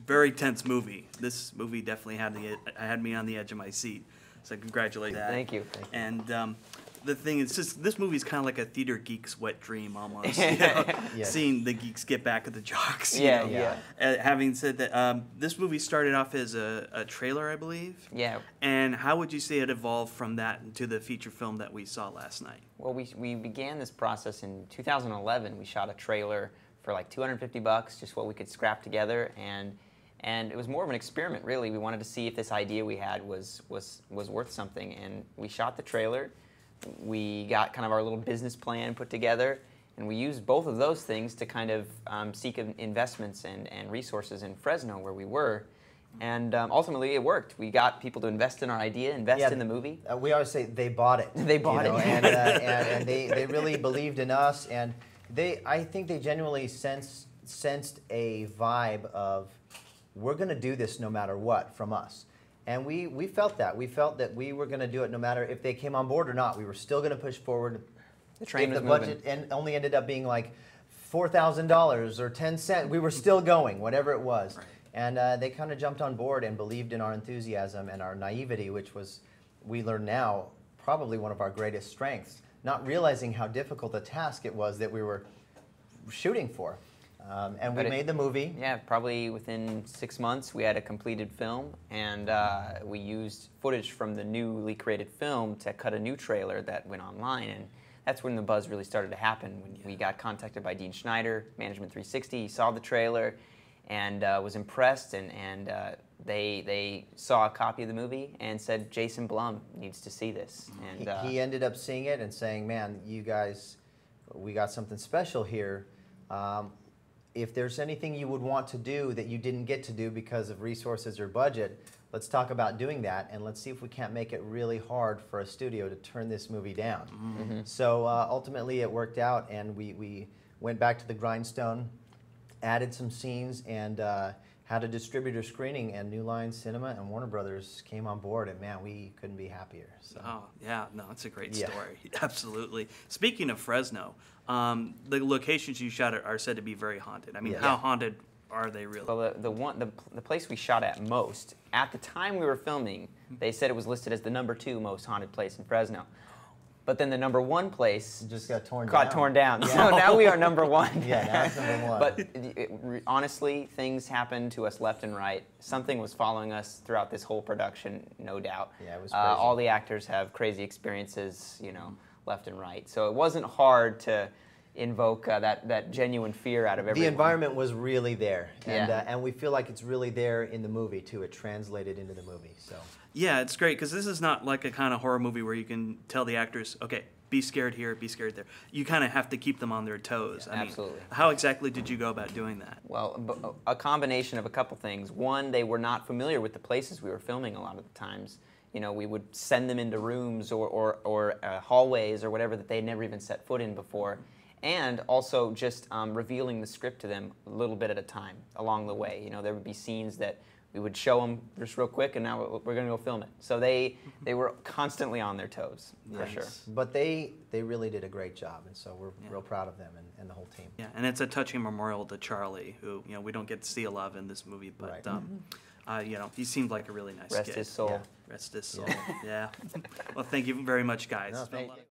very tense movie. This movie definitely had me on the edge of my seat. So congratulations. Thank you. And the thing is, just this movie is kind of like a theater geek's wet dream almost. You know? Yes. Seeing the geeks get back at the jocks. Yeah, you know? yeah. Having said that, this movie started off as a trailer, I believe. Yeah. And how would you say it evolved from that to the feature film that we saw last night? Well, we began this process in 2011. We shot a trailer for like $250, just what we could scrap together, and it was more of an experiment, really. We wanted to see if this idea we had was worth something, and we shot the trailer. We got kind of our little business plan put together, and we used both of those things to kind of seek investments and resources in Fresno, where we were. And ultimately, it worked. We got people to invest in our idea, invest in the movie. We always say they bought it. They bought it. And they really believed in us. And I think they genuinely sensed a vibe of, we're going to do this no matter what from us. And we felt that. We felt that we were going to do it no matter if they came on board or not. We were still going to push forward. The train was moving. If the budget only ended up being like $4,000 or 10 cents, we were still going, whatever it was. Right. And they kind of jumped on board and believed in our enthusiasm and our naivety, which was, we learn now, probably one of our greatest strengths, not realizing how difficult a task it was that we were shooting for. And we made the movie. Yeah, probably within 6 months we had a completed film, and we used footage from the newly created film to cut a new trailer that went online, and that's when the buzz really started to happen. When we got contacted by Dean Schneider, Management 360, he saw the trailer and was impressed, and they saw a copy of the movie and said, Jason Blum needs to see this. And he ended up seeing it and saying, man, you guys, we got something special here. If there's anything you would want to do that you didn't get to do because of resources or budget, let's talk about doing that, and let's see if we can't make it really hard for a studio to turn this movie down. Mm-hmm. So ultimately it worked out, and we went back to the grindstone, added some scenes, and had a distributor screening, and New Line Cinema and Warner Brothers came on board, and man, we couldn't be happier. So. Oh, yeah, no, it's a great story. Absolutely. Speaking of Fresno, the locations you shot are said to be very haunted. I mean, how haunted are they really? Well, the place we shot at most, at the time we were filming, they said it was listed as the #2 most haunted place in Fresno. But then the #1 place just got torn down. Yeah. So now we are #1. Yeah, now it's #1. But honestly, things happened to us left and right. Something was following us throughout this whole production, no doubt. Yeah, it was crazy. All the actors have crazy experiences, you know, left and right. So it wasn't hard to invoke that genuine fear out of everyone. The environment was really there, and we feel like it's really there in the movie too. It translated into the movie. So. Yeah, it's great because this is not like a kind of horror movie where you can tell the actors, okay, be scared here, be scared there. You kind of have to keep them on their toes. Yeah, absolutely. How exactly did you go about doing that? Well, a combination of a couple things. One, they were not familiar with the places we were filming a lot of the times. You know, we would send them into rooms or hallways or whatever that they'd never even set foot in before. And also just revealing the script to them a little bit at a time along the way. You know, there would be scenes that we would show them just real quick, and now we're going to go film it. So they were constantly on their toes, for sure. But they really did a great job, and so we're real proud of them and the whole team. Yeah, and it's a touching memorial to Charlie, who, you know, we don't get to see a lot of in this movie, but you know, he seemed like a really nice kid. Rest his soul. Yeah. Rest his soul. Yeah. Well, thank you very much, guys. No, thank you.